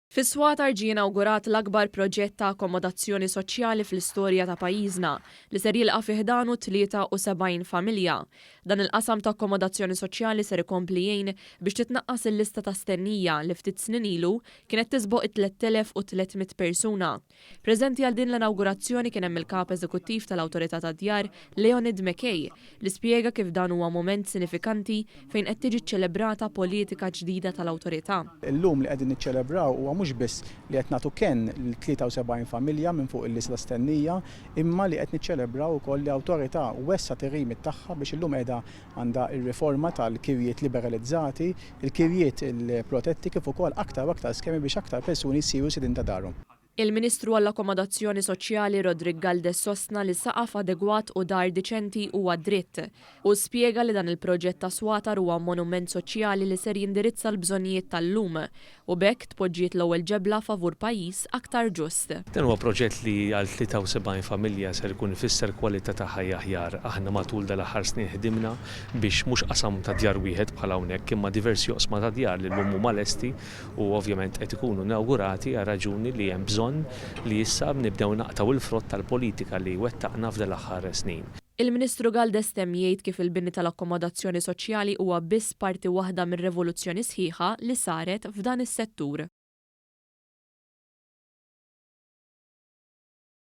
Fis-Swatar ġie inawgurat l-akbar proġett ta' akkomodazzjoni soċjali fl-istorja ta' pajjiżna li ser jilqa' fih danu 73 familja. Dan il-qasam ta' akkomodazzjoni soċjali ser ikompli jgħin biex titnaqqas il-lista ta' stennija li ftit snin ilu kienet tisboq 3300 persuna. Preżenti għal din l-inawgurazzjoni kien hemm il-kap eżekuttiv tal-Awtorità tad-Djar Leonid Mekej li spjega kif dan huwa mument sinifikanti fejn qed tiġi ċċelebrata politika ġdida tal-awtorità. Illum li qegħdin niċċelebraw huwa mhux biss li qed nagħtu kenn l-73 familja minn fuq il-lista stennija, imma li qed niċċelebraw ukoll li awtorità wessat ir-remit tagħha biex illum qiegħda għandha r-riforma tal-kirjiet liberalizzati, il-kirjiet il-protetti kif ukoll aktar u aktar skemi biex aktar persuni jsiru sidin ta' darhom. Il-Ministru għall-Akkomodazzjoni Soċjali Rodrik Galdes sostna li saqaf adegwat u dar diċenti huwa dritt u spjega li dan il-proġett ta' Swatar huwa monument soċjali li ser jindirizza l-bżonnijiet tal-lum u bekk tpoġġiet l-ewwel ġebla favur pajjiż aktar ġust. Dan huwa proġett li għal 73 familja ser ikun ifisser kwalità ta' ħajja aħjar. Aħna matul dal-aħħar snin ħdimna biex mhux qasam ta' djar wieħed bħala hawnhekk imma diversi oqsma ta' djar li l-lum huma lesti u ovvjament qed ikunu inawgurati għal raġuni li hemm bżonn li issa nibdew naqtaw il-frott tal-politika li wettaqna f'dal aħħar snin. Il-Ministru Galdes temm jgħid kif il-bini tal-akkomodazzjoni soċjali huwa biss parti waħda mir-revoluzzjoni sħiħa li saret f'dan is-settur.